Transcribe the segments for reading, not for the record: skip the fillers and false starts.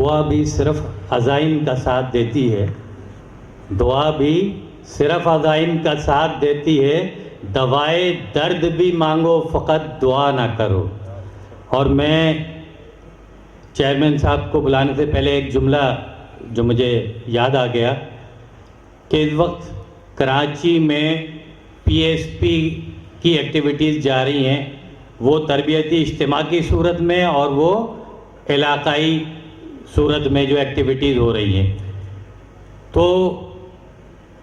دعا بھی صرف عزائم کا ساتھ دیتی ہے، دعا بھی صرف عزائم کا ساتھ دیتی ہے، دوائے درد بھی مانگو فقط دعا نہ کرو۔ اور میں چیئرمین صاحب کو بلانے سے پہلے ایک جملہ جو مجھے یاد آ گیا کہ اس وقت کراچی میں پی ایس پی کی ایکٹیویٹیز جاری ہیں، وہ تربیتی اجتماع کی صورت میں اور وہ علاقائی صورت میں جو ایکٹیویٹیز ہو رہی ہیں، تو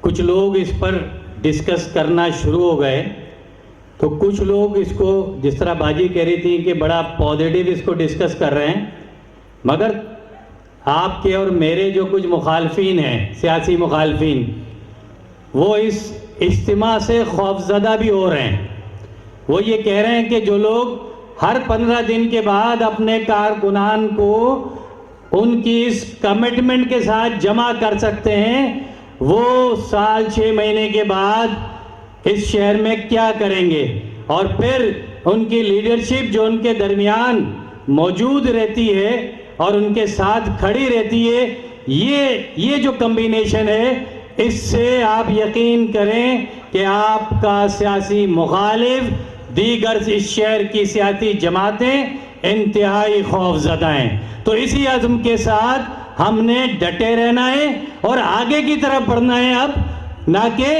کچھ لوگ اس پر ڈسکس کرنا شروع ہو گئے، تو کچھ لوگ اس کو جس طرح باجی کہہ رہی تھی کہ بڑا پازیٹیو اس کو ڈسکس کر رہے ہیں، مگر آپ کے اور میرے جو کچھ مخالفین ہیں، سیاسی مخالفین، وہ اس اجتماع سے خوفزدہ بھی ہو رہے ہیں۔ وہ یہ کہہ رہے ہیں کہ جو لوگ ہر 15 دن کے بعد اپنے کارکنان کو ان کی اس کمٹمنٹ کے ساتھ جمع کر سکتے ہیں، وہ سال 6 مہینے کے بعد اس شہر میں کیا کریں گے؟ اور پھر ان کی لیڈرشپ جو ان کے درمیان موجود رہتی ہے اور ان کے ساتھ کھڑی رہتی ہے، یہ جو کمبینیشن ہے، اس سے آپ یقین کریں کہ آپ کا سیاسی مخالف، دیگر اس شہر کی سیاسی جماعتیں انتہائی خوف زدہ ہیں۔ تو اسی عزم کے ساتھ ہم نے ڈٹے رہنا ہے اور آگے کی طرف بڑھنا ہے، اب نہ کہ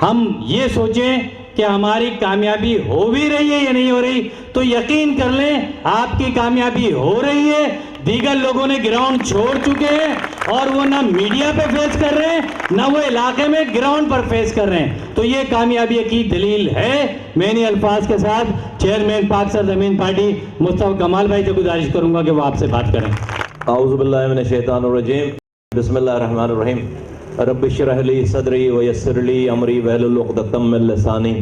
ہم یہ سوچیں کہ ہماری کامیابی ہو بھی رہی ہے یا نہیں ہو رہی۔ تو یقین کر لیں آپ کی کامیابی ہو رہی ہے، دیگر لوگوں نے گراؤنڈ چھوڑ چکے ہیں اور وہ نہ میڈیا پہ فیس کر رہے ہیں نہ وہ علاقے میں گراؤنڈ پر فیس کر رہے ہیں۔ تو یہ کامیابی کی دلیل ہے۔ میں انہی الفاظ کے ساتھ چیئرمین پاک سر زمین پارٹی مصطفیٰ کمال بھائی سے گزارش کروں گا کہ وہ آپ سے بات کریں۔ اعوذ باللہ من الشیطان الرجیم، بسم اللہ الرحمن الرحیم۔ رب اشرح لی صدری ویسر لی امری واحلل عقدۃ من لسانی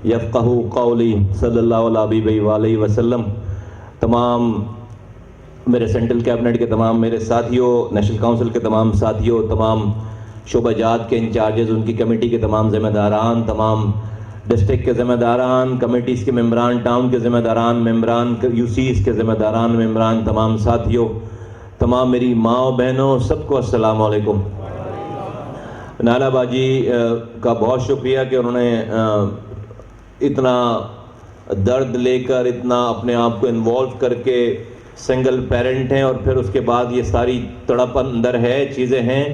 یفقہوا قولی، صلی اللہ علیہ حبیبہ وآلہ وسلم۔ تمام میرے سینٹرل کیبنٹ کے تمام میرے ساتھیوں، نیشنل کونسل کے تمام ساتھیوں، تمام شعبہ جات کے انچارجز، ان کی کمیٹی کے تمام ذمہ داران، تمام ڈسٹرکٹ کے ذمہ داران، کمیٹیز کے ممبران، ٹاؤن کے ذمہ داران، ممبران یو سیز کے ذمہ داران، ممبران، تمام ساتھیوں، تمام میری ماں بہنوں، سب کو السلام علیکم۔ نالا باجی کا بہت شکریہ کہ انہوں نے اتنا درد لے کر، اتنا اپنے آپ کو انوالو کر کے، سنگل پیرنٹ ہیں اور پھر اس کے بعد یہ ساری تڑپ اندر ہے، چیزیں ہیں۔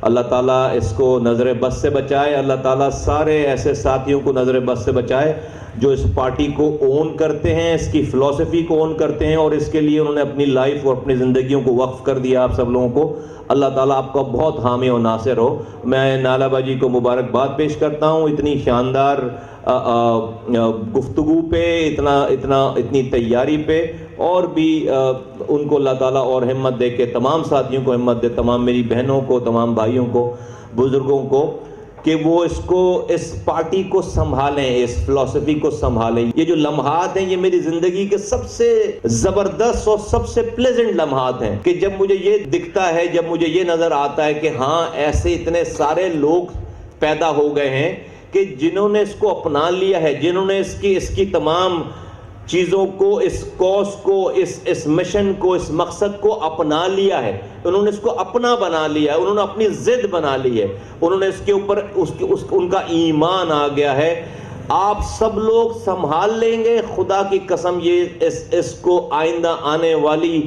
اللہ تعالیٰ اس کو نظر بد سے بچائے، اللہ تعالیٰ سارے ایسے ساتھیوں کو نظر بد سے بچائے جو اس پارٹی کو اون کرتے ہیں، اس کی فلسفی کو اون کرتے ہیں اور اس کے لیے انہوں نے اپنی لائف اور اپنی زندگیوں کو وقف کر دیا آپ سب لوگوں کو۔ اللہ تعالیٰ آپ کا بہت حامی و ناصر ہو۔ میں نالا باجی کو مبارکباد پیش کرتا ہوں اتنی شاندار گفتگو پہ، اتنی تیاری پہ، اور بھی ان کو اللہ تعالیٰ اور ہمت دے کے تمام ساتھیوں کو ہمت دے، تمام میری بہنوں کو، تمام بھائیوں کو، بزرگوں کو، کہ وہ اس پارٹی کو سنبھالیں، اس فلسفی کو سنبھالیں۔ یہ جو لمحات ہیں یہ میری زندگی کے سب سے زبردست اور سب سے پلیزنٹ لمحات ہیں کہ جب مجھے یہ دکھتا ہے، جب مجھے یہ نظر آتا ہے کہ ہاں ایسے اتنے سارے لوگ پیدا ہو گئے ہیں کہ جنہوں نے اس کو اپنا لیا ہے، جنہوں نے اس کی تمام چیزوں کو، اس کوس کو، اس مشن کو، اس مقصد کو اپنا لیا ہے، انہوں نے اس کو اپنا بنا لیا ہے، انہوں نے اپنی ضد بنا لی ہے، انہوں نے اس کے اوپر ان کا ایمان آ گیا ہے۔ آپ سب لوگ سنبھال لیں گے، خدا کی قسم، یہ اس کو آئندہ آنے والی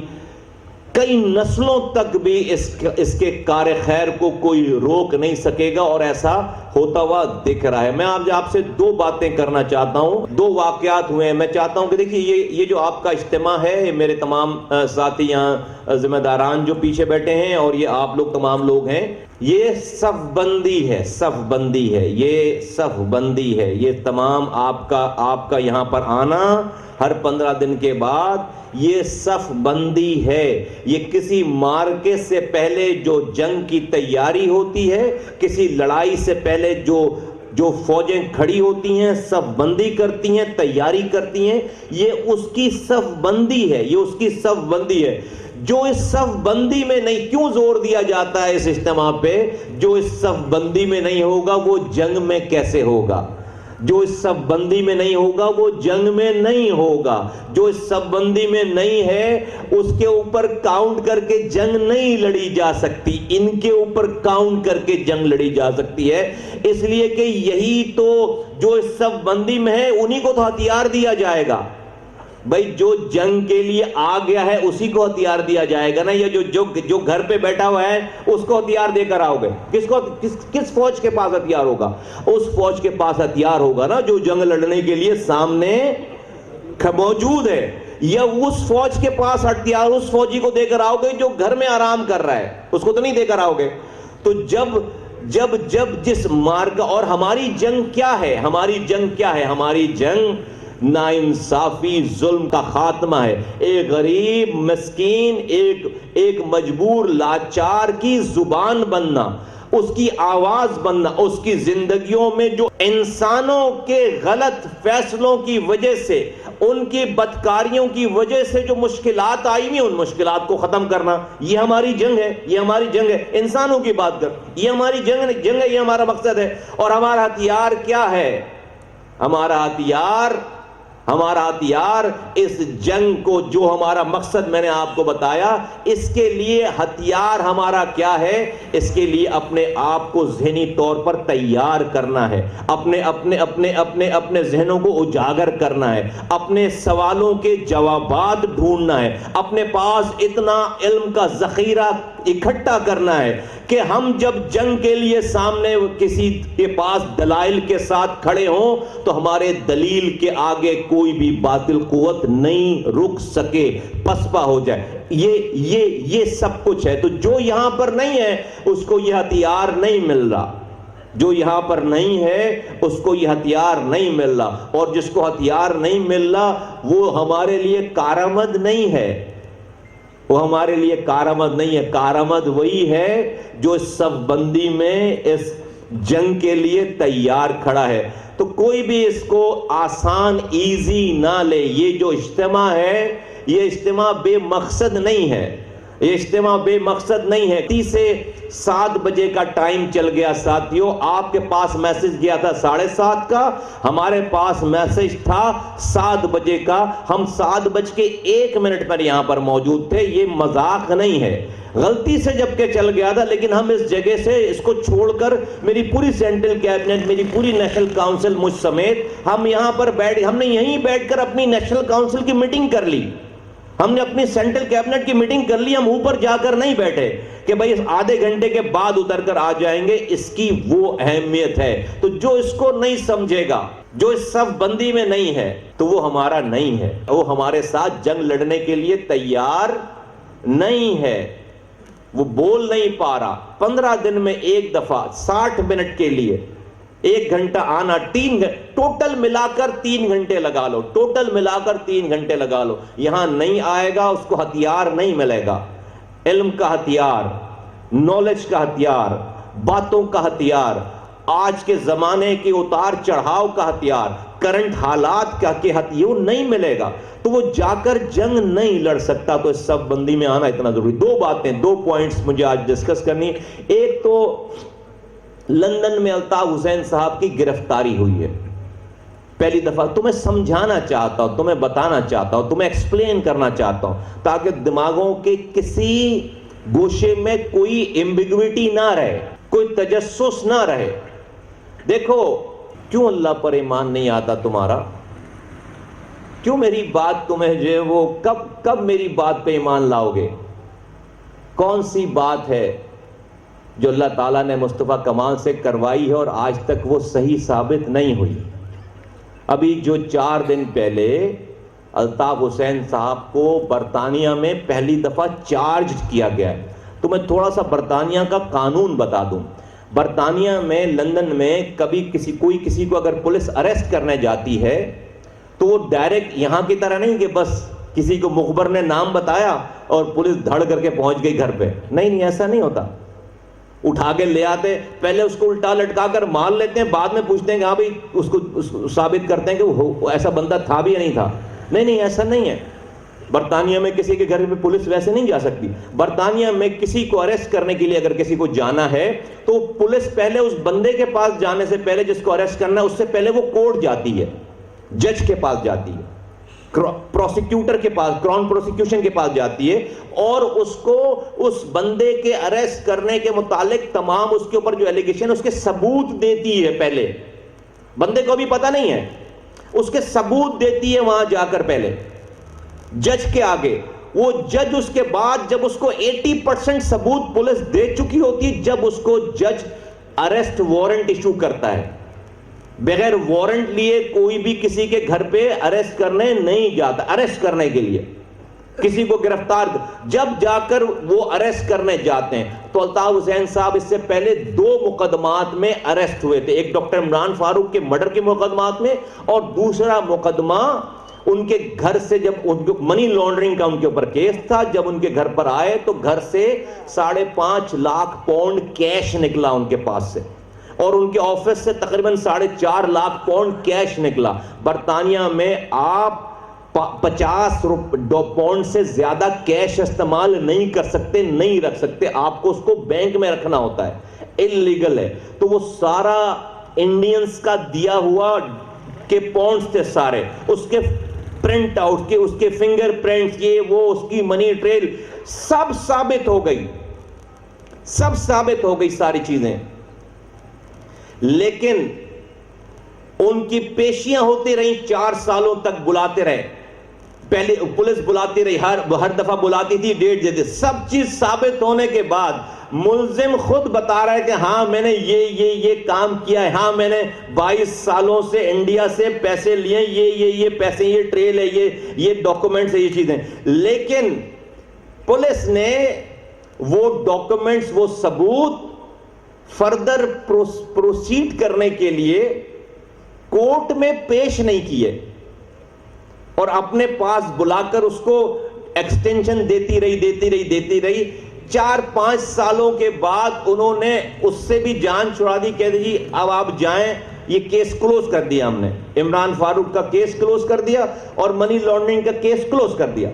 کئی نسلوں تک بھی اس کے کار خیر کو کوئی روک نہیں سکے گا، اور ایسا ہوتا ہوا دکھ رہا ہے۔ میں آپ سے دو باتیں کرنا چاہتا ہوں، دو واقعات ہوئے ہیں۔ میں چاہتا ہوں کہ دیکھیے یہ جو آپ کا اجتماع ہے، میرے تمام ساتھی یہاں ذمہ داران جو پیچھے بیٹھے ہیں اور یہ آپ لوگ تمام لوگ ہیں، یہ صف بندی ہے، صف بندی ہے، یہ صف بندی ہے۔ یہ تمام آپ کا یہاں پر آنا ہر 15 دن کے بعد یہ صف بندی ہے۔ یہ کسی مارکے سے پہلے جو جنگ کی تیاری ہوتی ہے، کسی لڑائی سے پہلے جو فوجیں کھڑی ہوتی ہیں، صف بندی کرتی ہیں، تیاری کرتی ہیں، یہ اس کی صف بندی ہے، یہ اس کی صف بندی ہے۔ جو اس صف بندی میں نہیں، کیوں زور دیا جاتا ہے اس اجتماع پہ؟ جو اس صف بندی میں نہیں ہوگا وہ جنگ میں کیسے ہوگا؟ جو اس صف بندی میں نہیں ہوگا وہ جنگ میں نہیں ہوگا. جو اس صف بندی میں نہیں ہے اس کے اوپر کاؤنٹ کر کے جنگ نہیں لڑی جا سکتی, ان کے اوپر کاؤنٹ کر کے جنگ لڑی جا سکتی ہے. اس لیے کہ یہی تو جو اس صف بندی میں ہے انہی کو تو ہتھیار دیا جائے گا. بھائی جو جنگ کے لیے آ گیا ہے اسی کو ہتھیار دیا جائے گا نا, یا جو گھر پہ بیٹھا ہوا ہے اس کو ہتھیار دے کر آؤ گے؟ کس فوج کے پاس ہتھیار ہوگا؟ اس فوج کے پاس ہتھیار ہوگا نا جو جنگ لڑنے کے لیے سامنے موجود ہے. یا اس فوج کے پاس ہتھیار اس فوجی کو دے کر آؤ گے جو گھر میں آرام کر رہا ہے, اس کو تو نہیں دے کر آؤ گے. تو جب جس مارگ, اور ہماری جنگ کیا ہے؟ ہماری جنگ کیا ہے؟ ہماری جنگ ناانصافی, ظلم کا خاتمہ ہے. ایک غریب مسکین, ایک مجبور لاچار کی زبان بننا, اس کی آواز بننا, اس کی زندگیوں میں جو انسانوں کے غلط فیصلوں کی وجہ سے, ان کی بدکاریوں کی وجہ سے جو مشکلات آئی ہوئی, ان مشکلات کو ختم کرنا. یہ ہماری جنگ ہے, یہ ہماری جنگ ہے. انسانوں کی بات کر, یہ ہماری جنگ ہے, یہ ہمارا مقصد ہے. اور ہمارا ہتھیار کیا ہے؟ ہمارا ہتھیار اس جنگ کو, جو ہمارا مقصد میں نے آپ کو بتایا, اس کے لیے ہتھیار ہمارا کیا ہے؟ اس کے لیے اپنے آپ کو ذہنی طور پر تیار کرنا ہے, اپنے ذہنوں کو اجاگر کرنا ہے, اپنے سوالوں کے جوابات ڈھونڈنا ہے, اپنے پاس اتنا علم کا ذخیرہ اکٹھا کرنا ہے کہ ہم جب جنگ کے لیے سامنے کسی کے پاس دلائل کے ساتھ کھڑے ہوں تو ہمارے دلیل کے آگے کوئی بھی باطل قوت نہیں رک سکے, پسپا ہو جائے. یہ سب کچھ ہے. تو جو یہاں پر نہیں ہے اس کو یہ ہتھیار نہیں مل رہا, جو یہاں پر نہیں ہے اس کو یہ ہتھیار نہیں مل رہا. اور جس کو ہتھیار نہیں مل رہا وہ ہمارے لیے کارآمد نہیں ہے, وہ ہمارے لیے کارآمد نہیں ہے. کارآمد وہی ہے جو اس صف بندی میں اس جنگ کے لیے تیار کھڑا ہے. تو کوئی بھی اس کو آسان ایزی نہ لے. یہ جو اجتماع ہے یہ اجتماع بے مقصد نہیں ہے, یہ اجتماع بے مقصد نہیں ہے. 3 سے 7 بجے کا ٹائم چل گیا ساتھیوں. آپ کے پاس میسج گیا تھا 7:30 کا, ہمارے پاس میسج تھا 7 بجے کا. ہم 7:01 پر یہاں پر موجود تھے. یہ مذاق نہیں ہے, غلطی سے جبکہ چل گیا تھا, لیکن ہم اس جگہ سے اس کو چھوڑ کر, میری پوری سینٹرل کیبنٹ, میری پوری نیشنل کاؤنسل مجھ سمیت, ہم یہاں پر ہم نے یہیں بیٹھ کر اپنی نیشنل کاؤنسل کی میٹنگ کر لی. ہم نے اپنی سینٹرل کیبنٹ کی میٹنگ کر لی. ہم اوپر جا کر نہیں بیٹھے کہ بھئی آدھے گھنٹے کے بعد اتر کر آ جائیں گے. اس کی وہ اہمیت ہے. تو جو اس کو نہیں سمجھے گا, جو اس صف بندی میں نہیں ہے, تو وہ ہمارا نہیں ہے, وہ ہمارے ساتھ جنگ لڑنے کے لیے تیار نہیں ہے. وہ بول نہیں پا رہا. 15 دن میں ایک دفعہ 60 منٹ کے لیے 1 گھنٹہ آنا, 3 ٹوٹل ملا کر 3 گھنٹے لگا لو, ٹوٹل ملا کر 3 گھنٹے لگا لو. یہاں نہیں آئے گا اس کو ہتھیار نہیں ملے گا. علم کا ہتھیار, نالج کا ہتھیار, باتوں کا ہتھیار, آج کے زمانے کے اتار چڑھاؤ کا ہتھیار, کرنٹ حالات کا کہ ہتھیار نہیں ملے گا تو وہ جا کر جنگ نہیں لڑ سکتا. تو اس صف بندی میں آنا اتنا ضروری. 2 باتیں, 2 پوائنٹس مجھے آج ڈسکس کرنی. ایک تو لندن میں الطاف حسین صاحب کی گرفتاری ہوئی ہے پہلی دفعہ. تمہیں سمجھانا چاہتا ہوں, تمہیں بتانا چاہتا ہوں, تمہیں ایکسپلین کرنا چاہتا ہوں تاکہ دماغوں کے کسی گوشے میں کوئی ایمبیگوٹی نہ رہے, کوئی تجسس نہ رہے. دیکھو کیوں اللہ پر ایمان نہیں آتا تمہارا؟ کیوں میری بات تمہیں جو ہے وہ کب میری بات پہ ایمان لاؤ گے؟ کون سی بات ہے جو اللہ تعالیٰ نے مصطفیٰ کمال سے کروائی ہے اور آج تک وہ صحیح ثابت نہیں ہوئی؟ ابھی جو 4 دن پہلے الطاف حسین صاحب کو برطانیہ میں پہلی دفعہ چارج کیا گیا ہے. تو میں تھوڑا سا برطانیہ کا قانون بتا دوں. برطانیہ میں, لندن میں کبھی کسی کو اگر پولیس اریسٹ کرنے جاتی ہے تو وہ ڈائریکٹ یہاں کی طرح نہیں کہ بس کسی کو مخبر نے نام بتایا اور پولیس دھڑ کر کے پہنچ گئی گھر پہ. نہیں, ایسا نہیں ہوتا. اٹھا کے لے آتے, پہلے اس کو الٹا لٹکا کر مار لیتے ہیں, بعد میں پوچھتے ہیں کہ ہاں بھئی اس کو ثابت کرتے ہیں کہ وہ ایسا بندہ تھا بھی یا نہیں تھا. نہیں, ایسا نہیں ہے. برطانیہ میں کسی کے گھر پہ پولیس ویسے نہیں جا سکتی. برطانیہ میں کسی کو اریسٹ کرنے کے لیے اگر کسی کو جانا ہے تو پولیس پہلے اس بندے کے پاس جانے سے پہلے, جس کو اریسٹ کرنا ہے, اس سے پہلے وہ کورٹ جاتی ہے, جج کے پاس جاتی ہے, پروسیکیوٹر کے پاس, کراؤن پروسیکیوشن کے پاس جاتی ہے, اور اس کو اس بندے کے اریسٹ کرنے کے متعلق تمام اس کے اوپر جو ایلیگیشن اس کے ثبوت دیتی ہے. پہلے بندے کو بھی پتہ نہیں ہے, اس کے ثبوت دیتی ہے وہاں جا کر پہلے جج کے آگے. وہ جج اس کے بعد جب اس کو 80% ثبوت پولیس دے چکی ہوتی ہے, جب اس کو جج اریسٹ وارنٹ ایشو کرتا ہے. بغیر وارنٹ لیے کوئی بھی کسی کے گھر پہ اریسٹ کرنے نہیں جاتا. اریسٹ کرنے کے لیے کسی کو گرفتار, جب جا کر وہ اریسٹ کرنے جاتے ہیں تو الطاف حسین صاحب اس سے پہلے 2 مقدمات میں اریسٹ ہوئے تھے. ایک ڈاکٹر عمران فاروق کے مرڈر کے مقدمات میں, اور دوسرا مقدمہ ان کے گھر سے, جب ان کو منی لانڈرنگ کا ان کے اوپر کیس تھا, جب ان کے گھر پر آئے تو گھر سے 5.5 لاکھ پاؤنڈ کیش نکلا ان کے پاس سے, اور ان کے آفس سے تقریباً 4.5 لاکھ پاؤنڈ کیش نکلا. برطانیہ میں آپ 50 پاؤنڈ سے زیادہ کیش استعمال نہیں کر سکتے, نہیں رکھ سکتے, آپ کو اس کو بینک میں رکھنا ہوتا ہے, انلیگل ہے. تو وہ سارا انڈینز کا دیا ہوا کے پاؤنڈز تھے سارے, اس کے پرنٹ آؤٹ کے, اس کے فنگر پرنٹس, یہ وہ, اس کی منی ٹریل, سب ثابت ہو گئی, سب ثابت ہو گئی ساری چیزیں. لیکن ان کی پیشیاں ہوتی رہی, 4 سالوں تک بلاتے رہے. پہلے پولیس بلاتی رہی, ہر دفعہ بلاتی تھی, ڈیٹ دیتے. سب چیز ثابت ہونے کے بعد ملزم خود بتا رہا ہے کہ ہاں میں نے یہ کام کیا ہے, ہاں میں نے 22 سالوں سے انڈیا سے پیسے لیے, یہ پیسے, یہ ٹریل ہے, یہ ڈاکومنٹس ہے, یہ چیزیں. لیکن پولیس نے وہ ڈاکومنٹس, وہ ثبوت فردر پروسیڈ کرنے کے لیے کورٹ میں پیش نہیں کیے, اور اپنے پاس بلا کر اس کو ایکسٹینشن دیتی رہی. 4-5 سالوں کے بعد انہوں نے اس سے بھی جان چھڑا دی, کہہ دی جی اب آپ جائیں, یہ کیس کلوز کر دیا ہم نے, عمران فاروق کا کیس کلوز کر دیا اور منی لانڈرنگ کا کیس کلوز کر دیا,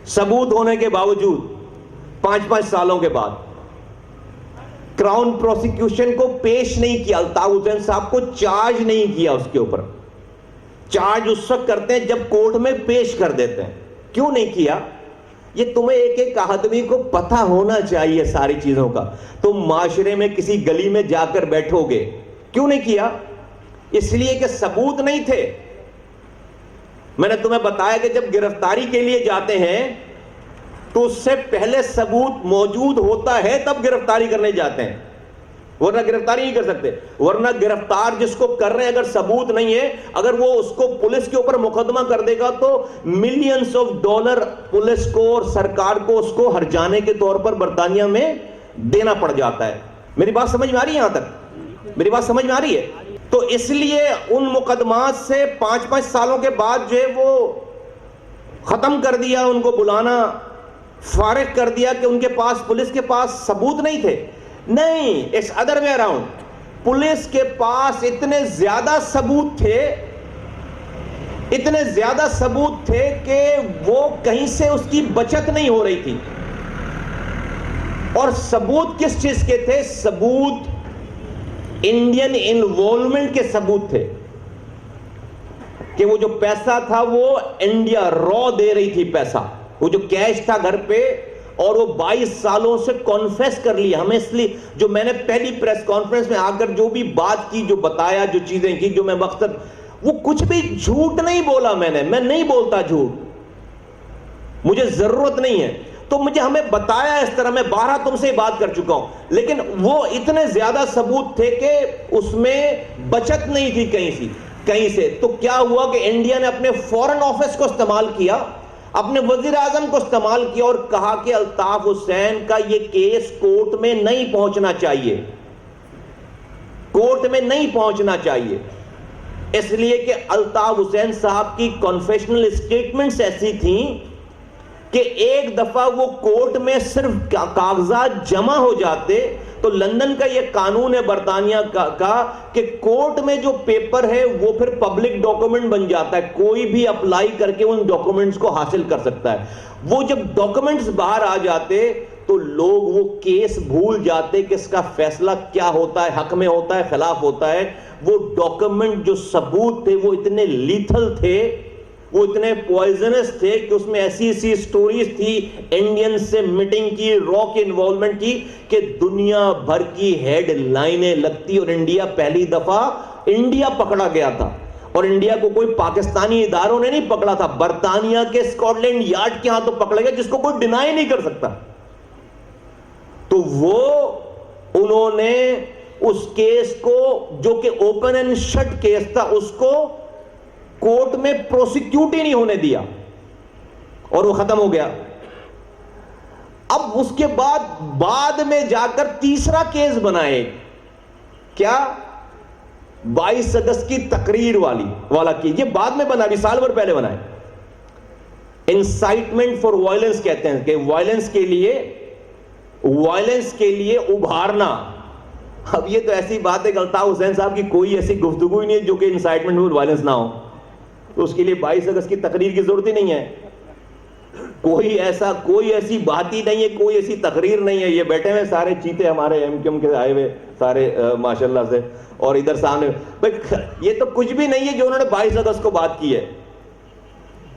ثبوت ہونے کے باوجود. 5 سالوں کے بعد کراؤن پروسیکیوشن کو پیش نہیں کیا, الطاف حسین صاحب کو چارج نہیں کیا, اس کے اوپر چارج اس وقت کرتے ہیں جب کورٹ میں پیش کر دیتے ہیں. کیوں نہیں کیا؟ یہ تمہیں ایک آدمی کو پتہ ہونا چاہیے ساری چیزوں کا. تم معاشرے میں کسی گلی میں جا کر بیٹھو گے, کیوں نہیں کیا؟ اس لیے کہ ثبوت نہیں تھے. میں نے تمہیں بتایا کہ جب گرفتاری کے لیے جاتے ہیں تو اس سے پہلے ثبوت موجود ہوتا ہے تب گرفتاری کرنے جاتے ہیں, ورنہ گرفتاری نہیں کر سکتے. ورنہ گرفتار جس کو کر رہے ہیں, اگر ثبوت نہیں ہے, اگر وہ اس کو پولیس کے اوپر مقدمہ کر دے گا تو ملینز آف ڈالر پولیس کو اور سرکار کو اس کو ہرجانے کے طور پر برطانیہ میں دینا پڑ جاتا ہے. میری بات سمجھ میں آ رہی ہے؟ یہاں تک میری بات سمجھ میں آ رہی ہے؟ تو اس لیے ان مقدمات سے 5 سالوں کے بعد جو ہے وہ ختم کر دیا, ان کو بلانا فارغ کر دیا کہ ان کے پاس, پولیس کے پاس ثبوت نہیں تھے. نہیں, it's other way around. Police کے پاس اتنے زیادہ ثبوت تھے کہ وہ کہیں سے اس کی بچت نہیں ہو رہی تھی. اور ثبوت کس چیز کے تھے؟ ثبوت انڈین انوالومنٹ کے ثبوت تھے کہ وہ جو پیسہ تھا وہ انڈیا را دے رہی تھی پیسہ, وہ جو کیش تھا گھر پہ, اور وہ 22 سالوں سے کانفیس کر لیا. ہمیں اس لیے جو میں نے پہلی پریس کانفرنس میں آ کر جو بھی بات کی, جو بتایا, جو چیزیں کی, جو میں مقصد, وہ کچھ بھی جھوٹ نہیں بولا میں نہیں بولتا جھوٹ, مجھے ضرورت نہیں ہے. تو ہمیں بتایا اس طرح, میں 12 تم سے بات کر چکا ہوں, لیکن وہ اتنے زیادہ ثبوت تھے کہ اس میں بچت نہیں تھی کہیں سے. تو کیا ہوا کہ انڈیا نے اپنے فورن آفس کو استعمال کیا, اپنے وزیر اعظم کو استعمال کیا اور کہا کہ الطاف حسین کا یہ کیس کورٹ میں نہیں پہنچنا چاہیے, کورٹ میں نہیں پہنچنا چاہیے. اس لیے کہ الطاف حسین صاحب کی کنفیشنل اسٹیٹمنٹس ایسی تھیں کہ ایک دفعہ وہ کورٹ میں صرف کاغذات جمع ہو جاتے تو لندن کا یہ قانون ہے برطانیہ کا کہ کورٹ میں جو پیپر ہے وہ پھر پبلک ڈاکومنٹ بن جاتا ہے, کوئی بھی اپلائی کر کے ان ڈاکومنٹس کو حاصل کر سکتا ہے. وہ جب ڈاکومنٹس باہر آ جاتے تو لوگ وہ کیس بھول جاتے کہ اس کا فیصلہ کیا ہوتا ہے, حق میں ہوتا ہے خلاف ہوتا ہے. وہ ڈاکومنٹ جو ثبوت تھے وہ اتنے لیتھل تھے, وہ اتنے پوائزنس تھے کہ اس میں ایسی ایسی سٹوریز تھی انڈین سے میٹنگ کی, را کی انوالومنٹ کی, کہ دنیا بھر کی ہیڈ لائنیں لگتی اور انڈیا پہلی دفعہ انڈیا پکڑا گیا تھا. اور انڈیا کو کوئی پاکستانی اداروں نے نہیں پکڑا تھا, برطانیہ کے اسکاٹ لینڈ یارڈ کے ہاتھوں پکڑا گیا, جس کو کوئی ڈینائی نہیں کر سکتا. تو وہ انہوں نے اس کیس کو جو کہ اوپن اینڈ شٹ کیس تھا اس کو کورٹ میں پروسیکیوٹ ہی نہیں ہونے دیا اور وہ ختم ہو گیا. اب اس کے بعد میں جا کر تیسرا کیس بنائے, کیا 22 اگست کی تقریر والا کی, یہ بعد میں بنا, ابھی سال بھر پہلے بنائے. انسائٹمنٹ فار وائلنس کہتے ہیں کہ وائلنس کے لیے ابھارنا. اب یہ تو ایسی بات ہے کہ الطاف حسین صاحب کی کوئی ایسی گفتگو ہی نہیں ہے جو کہ انسائٹمنٹ فار وائلنس نہ ہو, تو اس کے لیے 22 اگست کی تقریر کی ضرورت ہی نہیں ہے. کوئی ایسی بات ہی نہیں ہے, کوئی ایسی تقریر نہیں ہے. یہ بیٹھے ہوئے سارے چیتے ہمارے ایم کیو ایم کے آئے ہوئے سارے ماشاءاللہ سے, اور ادھر سامنے یہ تو کچھ بھی نہیں ہے جو انہوں نے 22 اگست کو بات کی ہے.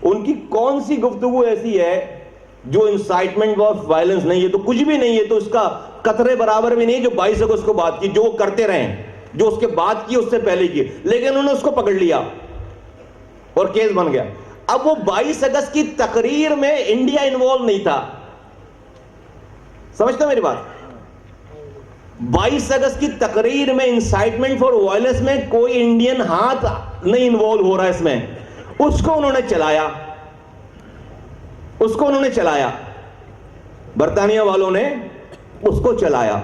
ان کی کون سی گفتگو ایسی ہے جو انسائٹمنٹ آف وائلنس نہیں ہے؟ تو کچھ بھی نہیں ہے, تو اس کا قطرے برابر بھی نہیں جو 22 اگست کو بات کی, جو وہ کرتے رہے, جو اس کے بعد کی اس سے پہلے کی, لیکن انہوں نے اس کو پکڑ لیا اور کیس بن گیا. اب وہ 22 اگست کی تقریر میں انڈیا انوالو نہیں تھا, سمجھتے میری بات؟ 22 اگست کی تقریر میں انسائٹمنٹ فار وائلنس میں کوئی انڈین ہاتھ نہیں انوالو ہو رہا ہے اس میں. اس کو انہوں نے چلایا, برطانیہ والوں نے اس کو چلایا,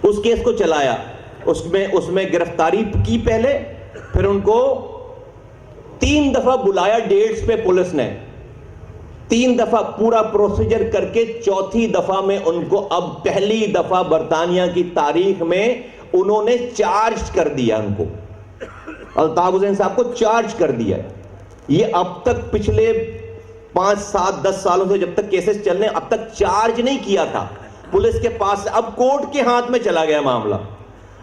اس کیس کو چلایا. اس میں گرفتاری کی پہلے, پھر ان کو 3 دفعہ بلایا ڈیٹس پہ پولیس نے, 3 دفعہ پورا پروسیجر کر کے, چوتھی دفعہ میں ان کو اب پہلی دفعہ برطانیہ کی تاریخ میں انہوں نے چارج کر دیا. ان کو الطاف حسین صاحب کو چارج کر دیا. یہ اب تک پچھلے 5 7 10 سالوں سے جب تک کیسز چل رہے ہیں اب تک چارج نہیں کیا تھا پولیس کے پاس, اب کورٹ کے ہاتھ میں چلا گیا معاملہ.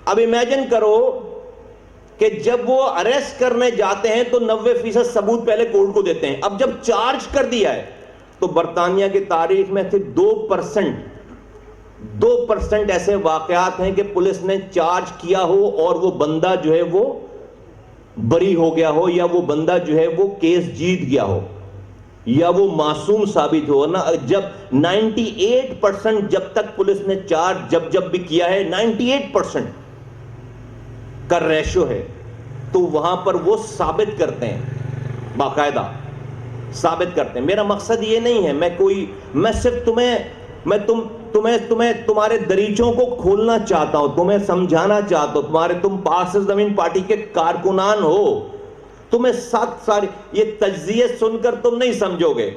اب امیجن کرو کہ جب وہ اریسٹ کرنے جاتے ہیں تو 90% ثبوت پہلے کورٹ کو دیتے ہیں, اب جب چارج کر دیا ہے تو برطانیہ کی تاریخ میں صرف 2% ایسے واقعات ہیں کہ پولیس نے چارج کیا ہو اور وہ بندہ جو ہے وہ بری ہو گیا ہو, یا وہ بندہ جو ہے وہ کیس جیت گیا ہو, یا وہ معصوم ثابت ہو نا. جب 98% جب تک پولیس نے چارج جب بھی کیا ہے 98% کا ریشو ہے, تو وہاں پر وہ ثابت کرتے ہیں, باقاعدہ ثابت کرتے ہیں. میرا مقصد یہ نہیں ہے میں صرف تمہارے دریچوں کو کھولنا چاہتا ہوں, تمہیں سمجھانا چاہتا ہوں. تم پارسل زمین پارٹی کے کارکنان ہو, تمہیں ساری یہ تجزیے سن کر تم نہیں سمجھو گے,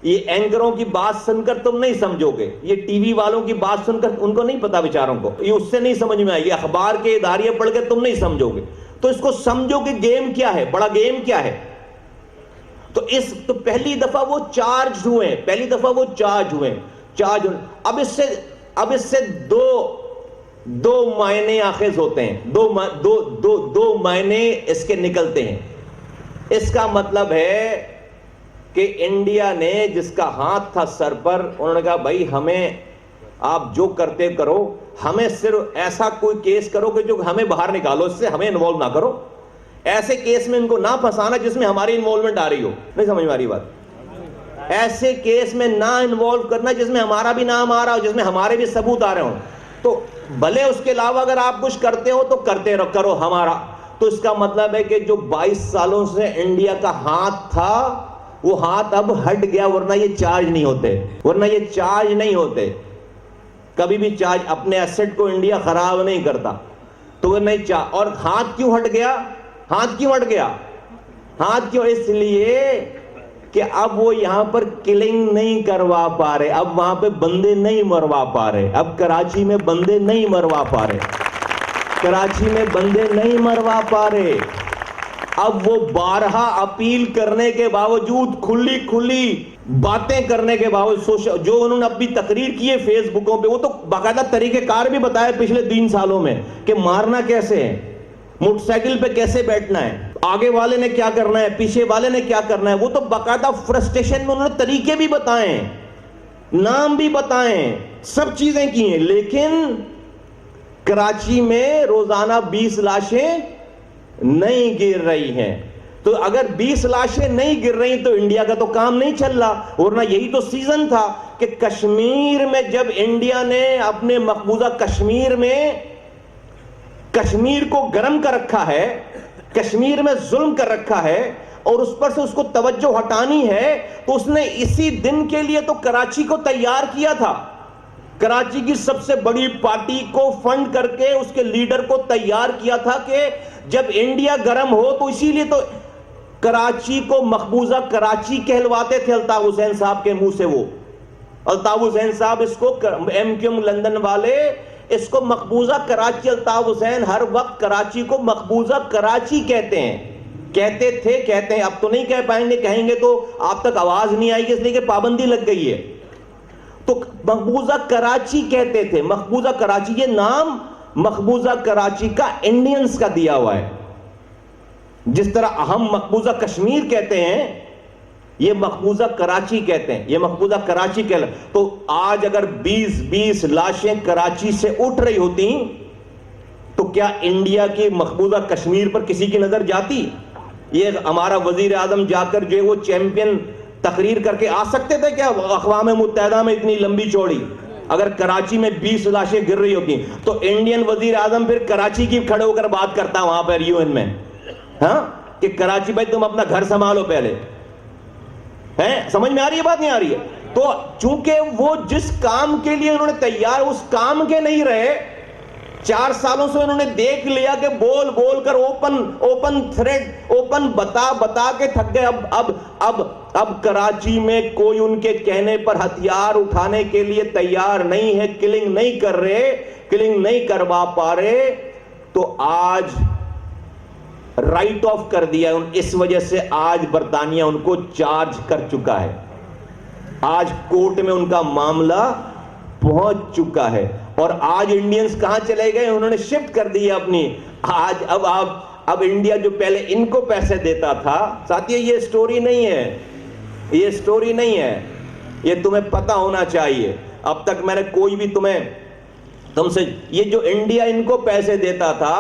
یہ اینکروں کی بات سن کر تم نہیں سمجھو گے, یہ ٹی وی والوں کی بات سن کر ان کو نہیں پتا بیچاروں کو, یہ اس سے نہیں سمجھ میں آئی, یہ اخبار کے اداریے پڑھ کے تم نہیں سمجھو گے. تو اس کو سمجھو کہ گیم کیا ہے, بڑا گیم کیا ہے. تو پہلی دفعہ وہ چارج ہوئے. اب اس سے دو معنی آخذ ہوتے ہیں, دو معنی اس کے نکلتے ہیں. اس کا مطلب ہے کہ انڈیا نے جس کا ہاتھ تھا سر پر, انہوں نے کہا بھائی ہمیں آپ جو کرتے کرو, ہمیں صرف ایسا کوئی کیس کرو کہ جو ہمیں باہر نکالو, اس سے ہمیں انوالو نہ کرو. ایسے کیس میں ان کو نہ پھنسانا جس میں ہماری انوالومنٹ آ رہی ہو. نہیں سمجھ میں آ رہی بات؟ ایسے کیس میں نہ انوالو کرنا جس میں ہمارا بھی نام آ رہا ہو, جس میں ہمارے بھی ثبوت آ رہے ہوں. تو بھلے اس کے علاوہ اگر آپ کچھ کرتے ہو تو کرتے کرو ہمارا. تو اس کا مطلب ہے کہ جو 22 سالوں سے انڈیا کا ہاتھ تھا وہ ہاتھ اب ہٹ گیا, ورنہ یہ چارج نہیں ہوتے. کبھی بھی چارج اپنے ایسٹ کو انڈیا خراب نہیں کرتا, تو وہ نہیں اور ہاتھ کیوں ہٹ گیا؟ اس لیے کہ اب وہ یہاں پر کلنگ نہیں کروا پا رہے, اب وہاں پہ بندے نہیں مروا پا رہے, اب کراچی میں بندے نہیں مروا پا رہے, کراچی میں بندے نہیں مروا پا رہے. اب وہ بارہا اپیل کرنے کے باوجود, کھلی کھلی باتیں کرنے کے باوجود, جو انہوں نے اپنی تقریر کی ہے فیس بکوں پہ, وہ تو باقاعدہ طریقہ کار بھی بتایا پچھلے 3 سالوں میں کہ مارنا کیسے ہے, موٹر سائیکل پہ کیسے بیٹھنا ہے, آگے والے نے کیا کرنا ہے, پیچھے والے نے کیا کرنا ہے. وہ تو باقاعدہ فرسٹریشن میں انہوں نے طریقے بھی بتائے, نام بھی بتائے, سب چیزیں کی ہیں. لیکن کراچی میں روزانہ 20 لاشیں نہیں گر رہی ہیں. تو اگر 20 لاشیں نہیں گر رہی تو انڈیا کا تو کام نہیں چل رہا. ورنہ یہی تو سیزن تھا کہ کشمیر میں جب انڈیا نے اپنے مقبوضہ کشمیر میں کشمیر کو گرم کر رکھا ہے, کشمیر میں ظلم کر رکھا ہے, اور اس پر سے اس کو توجہ ہٹانی ہے, تو اس نے اسی دن کے لیے تو کراچی کو تیار کیا تھا. کراچی کی سب سے بڑی پارٹی کو فنڈ کر کے اس کے لیڈر کو تیار کیا تھا کہ جب انڈیا گرم ہو تو اسی لیے تو کراچی کو مقبوضہ کراچی کہلواتے تھے الطاف حسین صاحب کے منہ سے. وہ الطاف حسین صاحب اس کو ایم کیو ایم لندن والے اس کو مقبوضہ کراچی, الطاف حسین ہر وقت کراچی کو مقبوضہ کراچی کہتے ہیں, کہتے تھے, کہتے ہیں, اب تو نہیں کہہ پائیں گے, کہیں گے تو آپ تک آواز نہیں آئے گی اس لیے کہ پابندی لگ گئی ہے. تو مقبوضہ کراچی کہتے تھے, مقبوضہ کراچی. یہ نام مقبوضہ کراچی کا انڈینز کا دیا ہوا ہے. جس طرح ہم مقبوضہ کشمیر کہتے ہیں, یہ مقبوضہ کراچی کہتے ہیں, یہ مقبوضہ کراچی کہتے ہیں. تو آج اگر 20 لاشیں کراچی سے اٹھ رہی ہوتی تو کیا انڈیا کی مقبوضہ کشمیر پر کسی کی نظر جاتی؟ یہ ہمارا وزیر اعظم جا کر جو ہے وہ چیمپئن تقریر کر کے آ سکتے تھے کیا اقوام متحدہ میں اتنی لمبی چوڑی؟ اگر کراچی میں 20 لاشیں گر رہی ہوتی تو انڈین وزیر اعظم پھر کراچی کی کھڑے ہو کر بات کرتا وہاں پر یو این میں, ہاں, کہ کراچی بھائی تم اپنا گھر سنبھالو پہلے. سمجھ میں آ رہی ہے بات, نہیں آ رہی ہے؟ تو چونکہ وہ جس کام کے لیے انہوں نے تیار, اس کام کے نہیں رہے. 4 سالوں سے انہوں نے دیکھ لیا کہ بول بول کر اوپن تھریڈ, اوپن بتا کے تھک گئے. اب کراچی میں کوئی ان کے کہنے پر ہتھیار اٹھانے کے لیے تیار نہیں ہے, کلنگ نہیں کر رہے, کلنگ نہیں کروا پا رہے. تو آج رائٹ آف کر دیا اس وجہ سے آج برطانیہ ان کو چارج کر چکا ہے, آج کورٹ میں ان کا معاملہ پہنچ چکا ہے. اور آج انڈینز کہاں چلے گئے؟ انہوں نے شفٹ کر دی اپنی. آج اب انڈیا جو پہلے ان کو پیسے دیتا تھا, ساتھیو یہ سٹوری نہیں ہے, یہ سٹوری نہیں ہے, یہ تمہیں پتہ ہونا چاہیے. اب تک میں نے کوئی بھی تم سے یہ جو انڈیا ان کو پیسے دیتا تھا,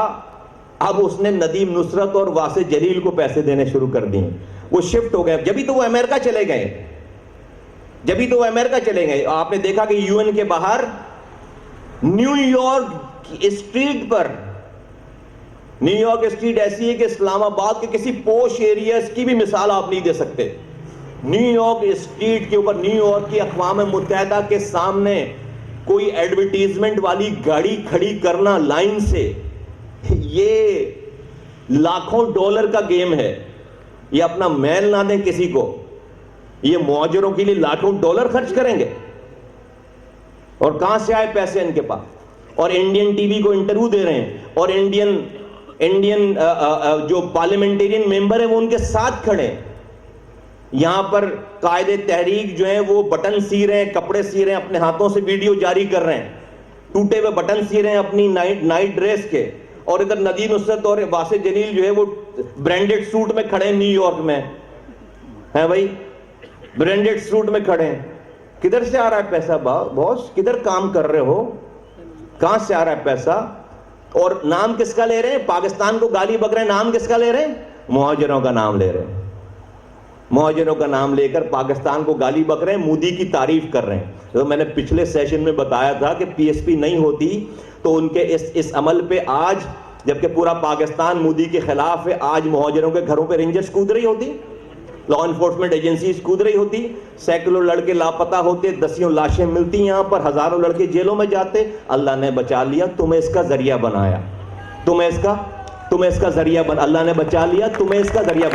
اب اس نے ندیم نصرت اور واسع جلیل کو پیسے دینے شروع کر دیے. وہ شفٹ ہو گئے, جبھی تو وہ امریکہ چلے گئے, جبھی تو وہ امریکہ چلے گئے. آپ نے دیکھا کہ یو این کے باہر نیو یارک اسٹریٹ پر, نیو یارک اسٹریٹ ایسی ہے کہ اسلام آباد کے کسی پوش ایریاز کی بھی مثال آپ نہیں دے سکتے. نیو یارک اسٹریٹ کے اوپر, نیو یارک کی اقوام متحدہ کے سامنے کوئی ایڈورٹیزمنٹ والی گاڑی کھڑی کرنا لائن سے, یہ لاکھوں ڈالر کا گیم ہے. یہ اپنا میل نہ دیں کسی کو, یہ مہاجروں کے لیے لاکھوں ڈالر خرچ کریں گے, اور کہاں سے آئے پیسے ان کے پاس. اور انڈین ٹی وی کو انٹرویو دے رہے ہیں, اور انڈین جو پارلیمنٹیرین ممبر ہیں وہ ان کے ساتھ کھڑے ہیں. یہاں پر قائد تحریک جو ہیں وہ بٹن سی رہے ہیں, کپڑے سی رہے ہیں, اپنے ہاتھوں سے ویڈیو جاری کر رہے ہیں, ٹوٹے ہوئے بٹن سی رہے ہیں اپنی نائٹ ڈریس کے. اور ادھر ندیم نصرت اور واسع جلیل جو ہے وہ برانڈڈ سوٹ میں کھڑے ہیں نیو یارک میں, ہیں بھائی, برانڈڈ سوٹ میں کھڑے ہیں. کدھر سے آ رہا ہے پیسہ باس؟ کدھر کام کر رہے ہو؟ کہاں سے آ رہا ہے پیسہ؟ اور نام کس کا لے رہے ہیں؟ پاکستان کو گالی بک رہے ہیں, نام کس کا لے رہے ہیں؟ مہاجروں کا نام لے رہے ہیں. مہاجروں کا نام لے کر پاکستان کو گالی بک رہے ہیں, مودی کی تعریف کر رہے ہیں. تو میں نے پچھلے سیشن میں بتایا تھا کہ پی ایس پی نہیں ہوتی تو ان کے اس عمل پہ آج, جبکہ پورا پاکستان مودی کے خلاف ہے, آج مہاجروں کے گھروں پہ رینجرز کود رہی ہوتی, لا انفورسمنٹ ایجنسیز کود رہی ہوتی, سینکڑوں لڑکے لاپتہ ہوتے, دسیوں لاشیں ملتی یہاں پر, ہزاروں لڑکے جیلوں میں جاتے. اللہ نے بچا لیا, تمہیں اس کا ذریعہ بنایا, تمہیں اس کا ذریعہ اللہ نے بچا لیا, تمہیں اس کا ذریعہ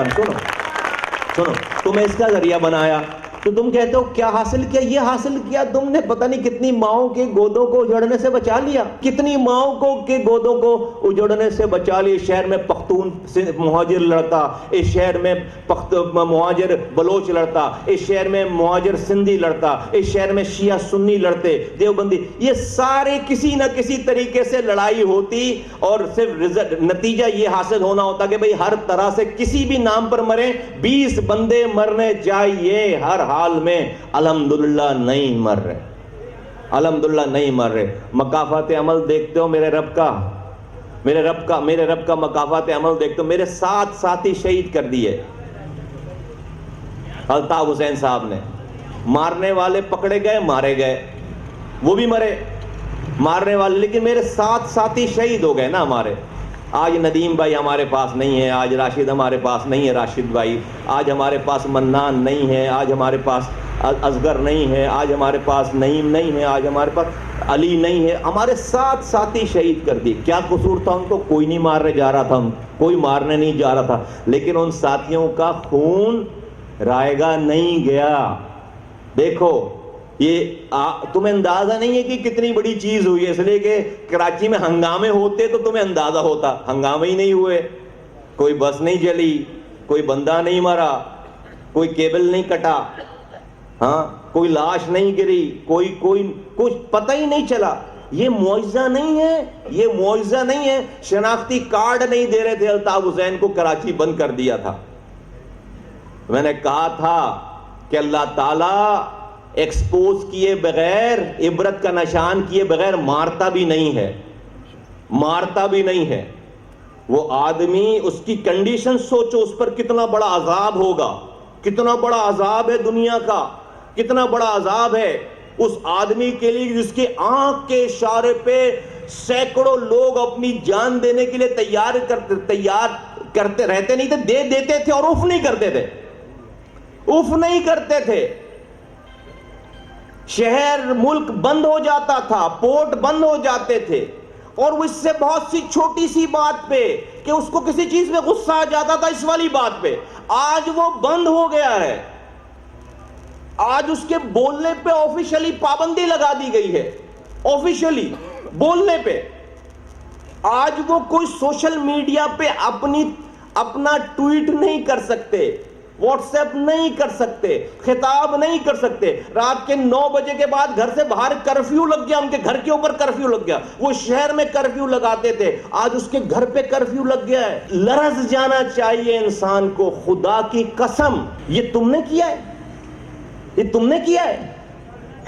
سنو تمہیں اس کا ذریعہ بنایا، تو تم کہتے ہو کیا حاصل کیا؟ یہ حاصل کیا تم نے پتہ نہیں کتنی ماؤں کے گودوں کو اجڑنے سے بچا لیا، کتنی ماؤں کو کے گودوں کو اجڑنے سے بچا لیا۔ اس شہر میں پختون مہاجر لڑتا، اس شہر میں مہاجر بلوچ لڑتا، اس شہر میں مہاجر سندھی لڑتا، اس شہر میں شیعہ سنی لڑتے، دیوبندی، یہ سارے کسی نہ کسی طریقے سے لڑائی ہوتی، اور صرف نتیجہ یہ حاصل ہونا ہوتا کہ بھئی ہر طرح سے کسی بھی نام پر مریں، 20 بندے مرنے چاہیے ہر حال میں، الحمدللہ نہیں مر رہے، الحمدللہ نہیں مر رہے۔ مکافات عمل دیکھتے ہو میرے رب کا، میرے رب کا مکافات عمل دیکھتے ہو۔ میرے 7 ساتھی شہید کر دیے الطاف حسین صاحب نے، مارنے والے پکڑے گئے، مارے گئے، وہ بھی مرے مارنے والے، لیکن میرے 7 ساتھی شہید ہو گئے نا ہمارے۔ آج ندیم بھائی ہمارے پاس نہیں ہے، آج راشد ہمارے پاس نہیں ہے، راشد بھائی آج ہمارے پاس، منان نہیں ہے آج ہمارے پاس، اصغر نہیں ہے آج ہمارے پاس، نعیم نہیں ہے آج ہمارے پاس، علی نہیں ہے، ہمارے 7 ساتھی شہید کر دی۔ کیا قصور تھا ان کو؟ کوئی نہیں مارنے جا رہا تھا، کوئی مارنے نہیں جا رہا تھا، لیکن ان ساتھیوں کا خون رائے گا نہیں گیا۔ دیکھو یہ تمہیں اندازہ نہیں ہے کہ کتنی بڑی چیز ہوئی ہے، اس لیے کہ کراچی میں ہنگامے ہوتے تو تمہیں اندازہ ہوتا، ہنگامے ہی نہیں ہوئے، کوئی بس نہیں چلی، کوئی بندہ نہیں مرا، کوئی کیبل نہیں کٹا، ہاں کوئی لاش نہیں گری، کوئی کچھ پتہ ہی نہیں چلا۔ یہ معجزہ نہیں ہے، یہ معجزہ نہیں ہے۔ شناختی کارڈ نہیں دے رہے تھے الطاف حسین کو، کراچی بند کر دیا تھا۔ میں نے کہا تھا کہ اللہ تعالیٰ ایکسپوز کیے بغیر، عبرت کا نشان کیے بغیر مارتا بھی نہیں ہے، مارتا بھی نہیں ہے۔ وہ آدمی، اس کی کنڈیشن سوچو، اس پر کتنا بڑا عذاب ہوگا، کتنا بڑا عذاب ہے دنیا کا، کتنا بڑا عذاب ہے اس آدمی کے لیے جس کے آنکھ کے اشارے پہ سینکڑوں لوگ اپنی جان دینے کے لیے تیار کرتے رہتے نہیں تھے، دے دیتے تھے اور اف نہیں کرتے تھے، اف نہیں کرتے تھے۔ شہر ملک بند ہو جاتا تھا، پورٹ بند ہو جاتے تھے، اور وہ اس سے بہت سی چھوٹی سی بات پہ کہ اس کو کسی چیز میں غصہ آ جاتا تھا، اس والی بات پہ آج وہ بند ہو گیا ہے۔ آج اس کے بولنے پہ آفیشلی پابندی لگا دی گئی ہے، آفیشلی بولنے پہ۔ آج وہ کوئی سوشل میڈیا پہ اپنا ٹویٹ نہیں کر سکتے، واٹس ایپ نہیں کر سکتے، خطاب نہیں کر سکتے۔ رات کے 9 بجے کے بعد گھر سے باہر کرفیو لگ گیا، ان کے گھر کے اوپر کرفیو لگ گیا۔ وہ شہر میں کرفیو لگاتے تھے، آج اس کے گھر پہ کرفیو لگ گیا ہے۔ لرز جانا چاہیے انسان کو، خدا کی قسم یہ تم نے کیا ہے، یہ تم نے کیا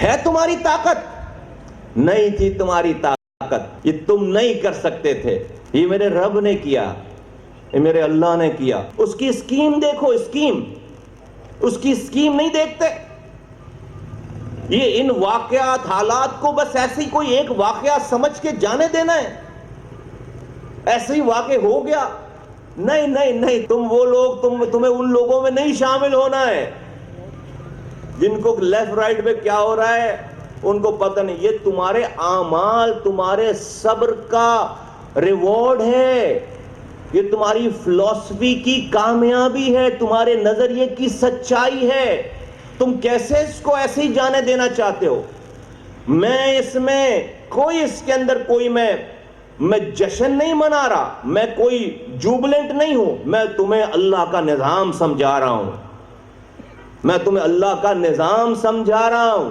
ہے تمہاری طاقت؟ نہیں تھی تمہاری طاقت، یہ تم نہیں کر سکتے تھے، یہ میرے رب نے کیا، یہ میرے اللہ نے کیا۔ اس کی اسکیم دیکھو، اسکیم، اس کی اسکیم نہیں دیکھتے۔ یہ ان واقعات، حالات کو بس ایسے ہی کوئی ایک واقعہ سمجھ کے جانے دینا ہے، ایسے ہی واقع ہو گیا۔ نہیں نہیں نہیں، تم وہ لوگ، تمہیں ان لوگوں میں نہیں شامل ہونا ہے جن کو لیفٹ رائٹ میں کیا ہو رہا ہے ان کو پتہ نہیں۔ یہ تمہارے اعمال، تمہارے صبر کا ریوارڈ ہے، یہ تمہاری فلسفی کی کامیابی ہے، تمہارے نظریے کی سچائی ہے۔ تم کیسے اس کو ایسے ہی جانے دینا چاہتے ہو؟ میں اس میں کوئی، اس کے اندر کوئی میں جشن نہیں منا رہا، میں کوئی جوبلنٹ نہیں ہوں، میں تمہیں اللہ کا نظام سمجھا رہا ہوں، میں تمہیں اللہ کا نظام سمجھا رہا ہوں۔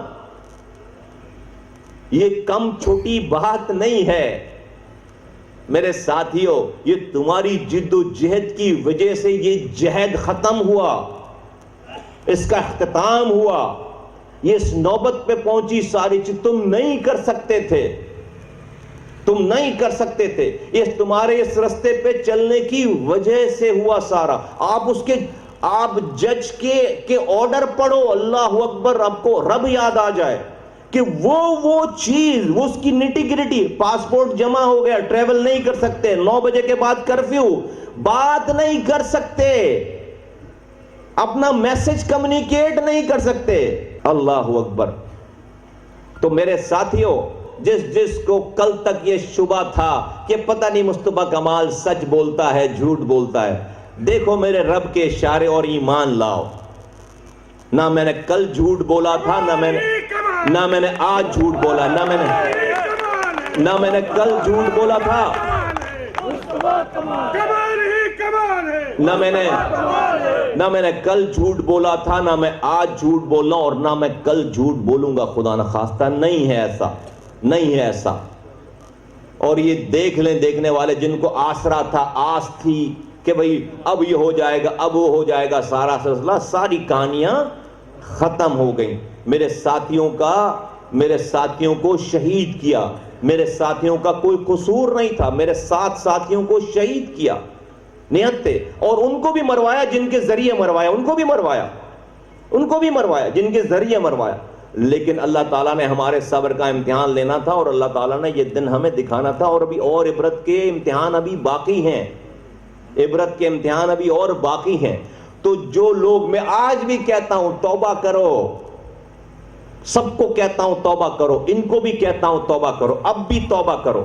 یہ کم چھوٹی بات نہیں ہے میرے ساتھیوں، یہ تمہاری جد و جہد کی وجہ سے یہ جہد ختم ہوا، اس کا اختتام ہوا، یہ اس نوبت پہ پہنچی ساری چیز۔ تم نہیں کر سکتے تھے، تم نہیں کر سکتے تھے، یہ تمہارے اس رستے پہ چلنے کی وجہ سے ہوا سارا۔ آپ جج کے آرڈر پڑھو، اللہ اکبر، آپ کو رب یاد آ جائے کہ وہ چیز، وہ اس کی نیٹی گریٹی، پاسپورٹ جمع ہو گیا، ٹریول نہیں کر سکتے، 9 بجے کے بعد کرفیو، بات نہیں کر سکتے، اپنا میسج کمیونیکیٹ نہیں کر سکتے۔ اللہ اکبر۔ تو میرے ساتھیوں، جس کو کل تک یہ شبہ تھا کہ پتہ نہیں مصطفیٰ کمال سچ بولتا ہے جھوٹ بولتا ہے، دیکھو میرے رب کے اشارے اور ایمان لاؤ، نہ میں نے کل جھوٹ بولا تھا، نہ میں نے آج جھوٹ بولا، نہ میں نے کل جھوٹ بولا تھا، نہ میں نے کل جھوٹ بولا تھا، نہ میں آج جھوٹ بولنا اور نہ میں کل جھوٹ بولوں گا، خدا نہ خواستہ۔ نہیں ہے ایسا، نہیں ہے ایسا۔ اور یہ دیکھ لیں دیکھنے والے جن کو آسرا تھا، آس تھی کہ بھئی اب یہ ہو جائے گا، اب وہ ہو جائے گا، سارا سلسلہ، ساری کہانیاں ختم ہو گئیں۔ میرے ساتھیوں کو شہید کیا، میرے ساتھیوں کا کوئی قصور نہیں تھا، میرے 7 ساتھیوں کو شہید کیا، نیت تھے، اور ان کو بھی مروایا جن کے ذریعے مروایا، ان کو بھی مروایا جن کے ذریعے مروایا۔ لیکن اللہ تعالیٰ نے ہمارے صبر کا امتحان لینا تھا، اور اللہ تعالیٰ نے یہ دن ہمیں دکھانا تھا، اور ابھی اور عبرت کے امتحان ابھی باقی ہیں، عبرت کے امتحان ابھی اور باقی ہیں۔ تو جو لوگ، میں آج بھی کہتا ہوں توبہ کرو، سب کو کہتا ہوں توبہ کرو، ان کو بھی کہتا ہوں توبہ کرو، اب بھی توبہ کرو۔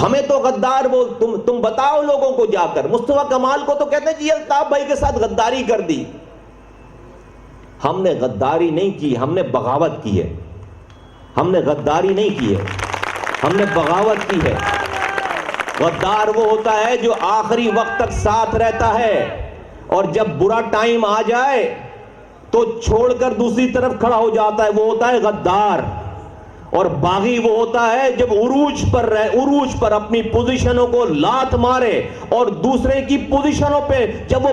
ہمیں تو غدار بول، تم بتاؤ لوگوں کو جا کر، مصطفیٰ کمال کو تو کہتے ہیں جی الطاف بھائی کے ساتھ غداری کر دی۔ ہم نے غداری نہیں کی، ہم نے بغاوت کی ہے، ہم نے غداری نہیں کی ہے، ہم نے بغاوت کی ہے۔ غدار وہ ہوتا ہے جو آخری وقت تک ساتھ رہتا ہے، اور جب برا ٹائم آ جائے تو چھوڑ کر دوسری طرف کھڑا ہو جاتا ہے، وہ ہوتا ہے غدار۔ اور باغی وہ ہوتا ہے جب عروج پر اپنی پوزیشنوں کو لات مارے، اور دوسرے کی پوزیشنوں پہ جب وہ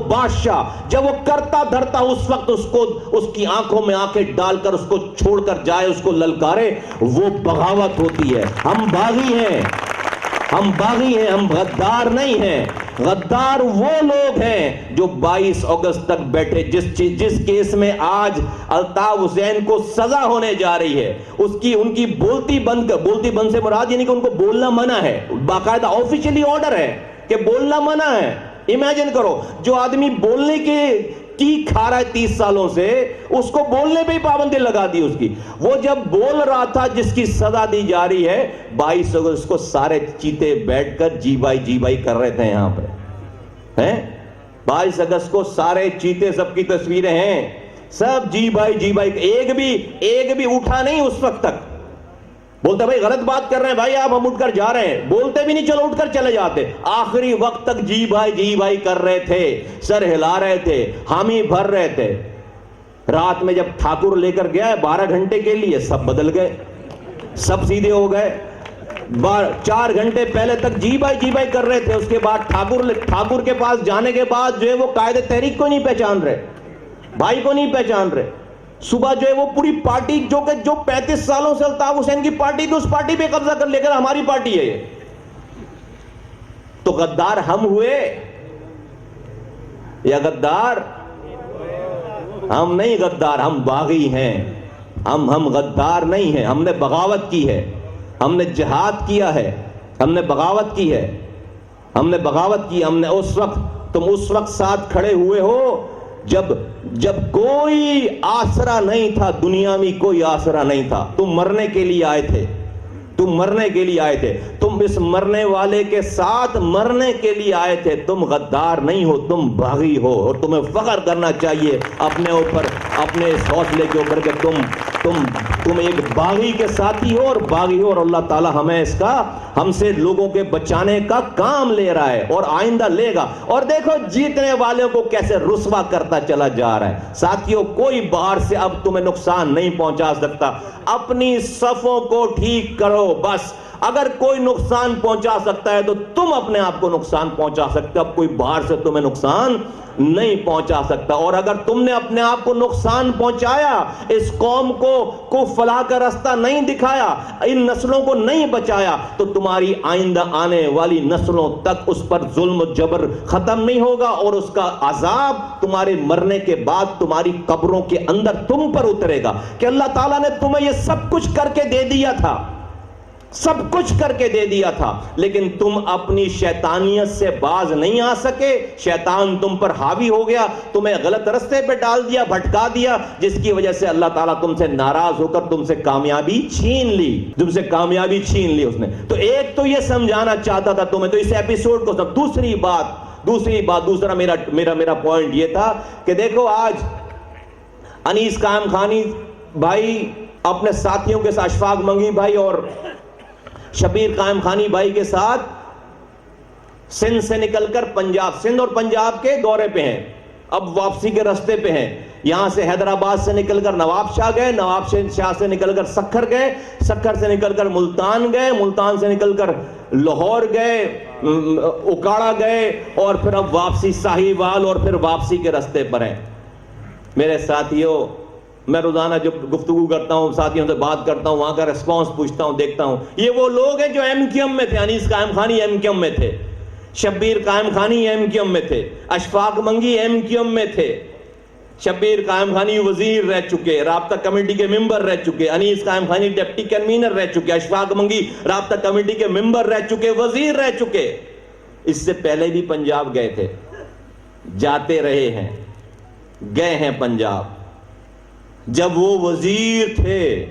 بادشاہ جب وہ کرتا دھرتا اس وقت اس کی آنکھوں میں آنکھیں ڈال کر اس کو چھوڑ کر جائے، اس کو للکارے، وہ بغاوت ہوتی ہے۔ ہم باغی ہیں، ہم غدار نہیں ہیں۔ غدار وہ لوگ ہیں جو 22 اگست تک بیٹھے، جس کیس میں آج الطاف حسین کو سزا ہونے جا رہی ہے، ان کی بولتی بند سے مراد یعنی کہ ان کو بولنا منع ہے، باقاعدہ آفیشلی آرڈر ہے کہ بولنا منع ہے۔ امیجن کرو، جو آدمی بولنے کی کھا رہا ہے 30 سالوں سے، اس کو بولنے پہ ہی پابندی لگا دی اس کی۔ وہ جب بول رہا تھا، جس کی سزا دی جا رہی ہے، 22 اگست کو سارے چیتے بیٹھ کر جی بھائی کر رہے تھے یہاں پہ، 22 اگست کو سارے چیتے، سب کی تصویریں ہیں، سب جی بھائی، ایک بھی اٹھا نہیں اس وقت تک۔ بولتے بھائی غلط بات کر رہے ہیں بھائی آپ، ہم اٹھ کر جا رہے ہیں، بولتے بھی نہیں، چلو اٹھ کر چلے جاتے۔ آخری وقت تک جی بھائی کر رہے تھے، سر ہلا رہے تھے، حامی بھر رہے تھے۔ رات میں جب ٹھاکر لے کر گیا ہے 12 گھنٹے کے لیے، سب بدل گئے، سب سیدھے ہو گئے۔ 4 گھنٹے پہلے تک جی بھائی کر رہے تھے، اس کے بعد ٹھاکر کے پاس جانے کے بعد جو ہے وہ قائد تحریک کو نہیں پہچان رہے، بھائی کو نہیں پہچان رہے۔ صبح جو ہے وہ پوری پارٹی جو 35 سالوں سے الطاف حسین کی پارٹی تھی، اس پارٹی پہ قبضہ کر لے کر ہماری پارٹی ہے یہ۔ تو غدار ہم ہوئے یا غدار ہم نہیں؟ غدار ہم باغی ہیں، ہم غدار نہیں ہیں۔ ہم نے بغاوت کی ہے، ہم نے جہاد کیا ہے، ہم نے بغاوت کی ہے، ہم نے تم اس وقت ساتھ کھڑے ہوئے ہو جب کوئی آسرا نہیں تھا، دنیا میں کوئی آسرا نہیں تھا۔ تم مرنے کے لیے آئے تھے، تم اس مرنے والے کے ساتھ مرنے کے لیے آئے تھے۔ تم غدار نہیں ہو، تم باغی ہو، اور تمہیں فخر کرنا چاہیے اپنے اوپر، اپنے اس حوصلے کے اوپر کہ تم ایک باغی کے ساتھی ہو اور اللہ تعالی ہم سے لوگوں کے بچانے کا کام لے رہا ہے اور آئندہ لے گا۔ اور دیکھو جیتنے والوں کو کیسے رسوا کرتا چلا جا رہا ہے۔ ساتھیوں، کوئی باہر سے اب تمہیں نقصان نہیں پہنچا سکتا، اپنی صفوں کو ٹھیک کرو بس۔ اگر کوئی نقصان پہنچا سکتا ہے تو تم اپنے آپ کو نقصان پہنچا سکتے، اب کوئی باہر سے تمہیں نقصان نہیں پہنچا سکتا۔ اور اگر تم نے اپنے آپ کو نقصان پہنچایا، اس قوم کو فلاح کا راستہ نہیں دکھایا، ان نسلوں کو نہیں بچایا، تو تمہاری آئندہ آنے والی نسلوں تک اس پر ظلم و جبر ختم نہیں ہوگا، اور اس کا عذاب تمہارے مرنے کے بعد تمہاری قبروں کے اندر تم پر اترے گا کہ اللہ تعالیٰ نے تمہیں یہ سب کچھ کر کے دے دیا تھا، لیکن تم اپنی شیطانیت سے باز نہیں آ سکے۔ شیطان تم پر حاوی ہو گیا، تمہیں غلط رستے پہ ڈال دیا، بھٹکا دیا، جس کی وجہ سے اللہ تعالیٰ تم سے ناراض ہو کر تم سے کامیابی چھین لی اس نے۔ تو ایک تو یہ سمجھانا چاہتا تھا تمہیں، تو اس ایپیسوڈ کو دوسری بات دوسرا میرا پوائنٹ یہ تھا کہ دیکھو آج انیس قائم خانی بھائی اپنے ساتھیوں کے ساتھ، اشفاق منگی بھائی اور شبیر قائم خانی بھائی کے ساتھ سندھ سے نکل کر سندھ اور پنجاب کے دورے پہ ہیں، اب واپسی کے رستے پہ ہیں. یہاں سے حیدرآباد سے نکل کر نواب شاہ گئے، نواب شاہ سے نکل کر سکھر گئے، سکھر سے نکل کر ملتان گئے، ملتان سے نکل کر لاہور گئے، اکاڑا گئے، اور پھر اب واپسی ساہیوال، اور پھر واپسی کے رستے پر ہیں. میرے ساتھیوں، میں روزانہ جب گفتگو کرتا ہوں، ساتھیوں سے بات کرتا ہوں، وہاں کا ریسپانس پوچھتا ہوں، دیکھتا ہوں، یہ وہ لوگ ہیں جو ایم کیو ایم میں تھے. انیس قائم خانی ایم کیو ایم میں تھے، شبیر قائم خانی ایم کیو ایم میں تھے، اشفاق منگی ایم کیو ایم میں تھے. شبیر قائم خانی وزیر رہ چکے، رابطہ کمیٹی کے ممبر رہ چکے، انیس قائم خانی ڈپٹی کنوینر رہ چکے، اشفاق منگی رابطہ کمیٹی کے ممبر رہ چکے، وزیر رہ چکے. اس سے پہلے بھی پنجاب گئے تھے، جاتے رہے ہیں، گئے ہیں پنجاب. جب وہ وزیر تھے،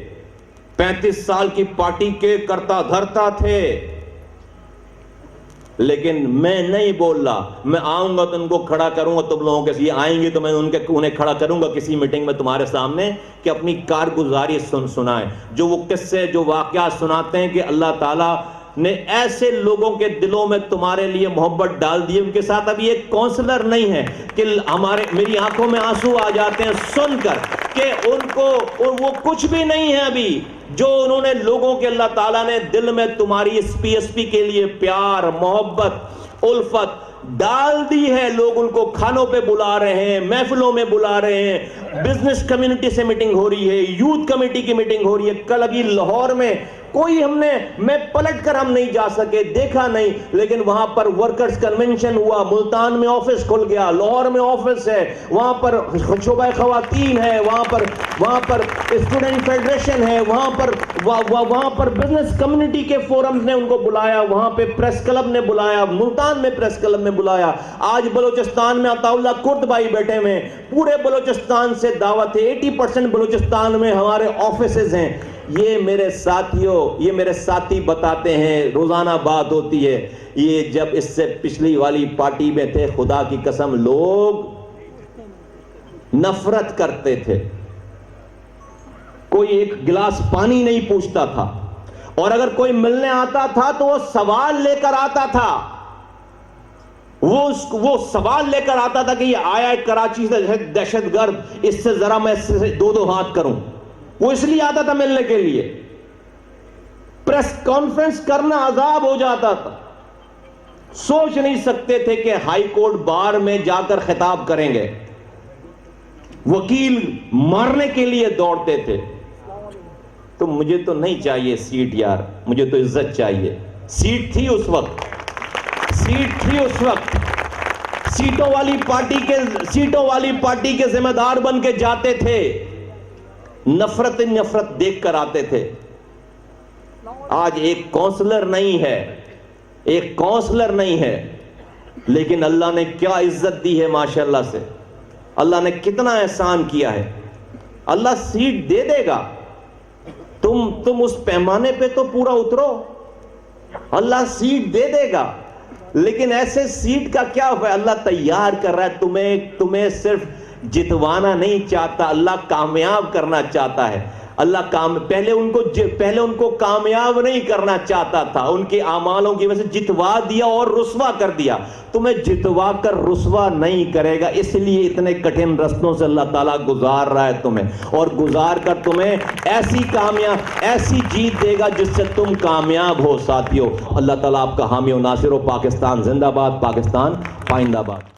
35 سال کی پارٹی کے کرتا دھرتا تھے، لیکن میں نہیں بول رہا. میں آؤں گا تو ان کو کھڑا کروں گا، تم لوگوں کے یہ آئیں گے تو میں انہیں کھڑا کروں گا کسی میٹنگ میں تمہارے سامنے کہ اپنی کارگزاری سنائیں. جو وہ قصے، جو واقعات سناتے ہیں کہ اللہ تعالیٰ نے ایسے لوگوں کے دلوں میں تمہارے لیے محبت ڈال دی. ان کے ساتھ ابھی ایک کونسلر نہیں ہے کہ میری آنکھوں میں آنسو آ جاتے ہیں سن کر کہ ان کو وہ کچھ بھی نہیں ہے ابھی، جو انہوں نے لوگوں کے اللہ تعالیٰ نے دل میں تمہاری اس پی ایس پی کے لیے پیار، محبت، الفت ڈال دی ہے. لوگ ان کو کھانوں پہ بلا رہے ہیں، محفلوں میں بلا رہے ہیں، بزنس کمیونٹی سے میٹنگ ہو رہی ہے، یوتھ کمیٹی کی میٹنگ ہو رہی ہے. کل ابھی لاہور میں کوئی میں پلٹ کر ہم نہیں جا سکے، دیکھا نہیں، لیکن وہاں پر ورکرز کنونشن ہوا، ملتان میں آفس کھل گیا، لاہور میں آفس ہے، وہاں پر شعبہ خواتین ہے، وہاں پر اسٹوڈنٹ فیڈریشن ہے، وہاں پر بزنس کمیونٹی کے فورمز نے ان کو بلایا، وہاں پہ پریس کلب نے بلایا، ملتان میں پریس کلب نے بلایا. آج بلوچستان میں عطا اللہ کرد بھائی بیٹھے ہوئے، پورے بلوچستان سے دعوت ہے، 80% بلوچستان میں ہمارے آفیسز ہیں. یہ میرے ساتھیوں، یہ میرے ساتھی بتاتے ہیں، روزانہ بات ہوتی ہے. یہ جب اس سے پچھلی والی پارٹی میں تھے، خدا کی قسم لوگ نفرت کرتے تھے، کوئی ایک گلاس پانی نہیں پوچھتا تھا، اور اگر کوئی ملنے آتا تھا تو وہ سوال لے کر آتا تھا. وہ سوال لے کر آتا تھا کہ یہ آیا ہے کراچی سے دہشت گرد، اس سے ذرا میں دو ہاتھ کروں. وہ اس لیے آتا تھا ملنے کے لیے. پریس کانفرنس کرنا عذاب ہو جاتا تھا. سوچ نہیں سکتے تھے کہ ہائی کورٹ بار میں جا کر خطاب کریں گے. وکیل مارنے کے لیے دوڑتے تھے. تو مجھے تو نہیں چاہیے سیٹ یار، مجھے تو عزت چاہیے. سیٹ تھی اس وقت، سیٹوں والی پارٹی کے ذمہ دار بن کے جاتے تھے، نفرت دیکھ کر آتے تھے. آج ایک کونسلر نہیں ہے، لیکن اللہ نے کیا عزت دی ہے ماشاءاللہ سے. اللہ نے کتنا احسان کیا ہے. اللہ سیٹ دے دے گا، تم اس پیمانے پہ تو پورا اترو. اللہ سیٹ دے دے گا، لیکن ایسے سیٹ کا کیا ہے؟ اللہ تیار کر رہا ہے تمہیں صرف جتوانا نہیں چاہتا، اللہ کامیاب کرنا چاہتا ہے. اللہ پہلے ان کو کامیاب نہیں کرنا چاہتا تھا، ان کے اعمالوں کی وجہ سے جتوا دیا اور رسوا کر دیا. تمہیں جتوا کر رسوا نہیں کرے گا، اس لیے اتنے کٹھن رستوں سے اللہ تعالیٰ گزار رہا ہے تمہیں، اور گزار کر تمہیں ایسی جیت دے گا جس سے تم کامیاب ہو. ساتھیو، اللہ تعالیٰ آپ کا حامی و ناصر ہو. پاکستان زندہ باد، پاکستان پائندہ باد.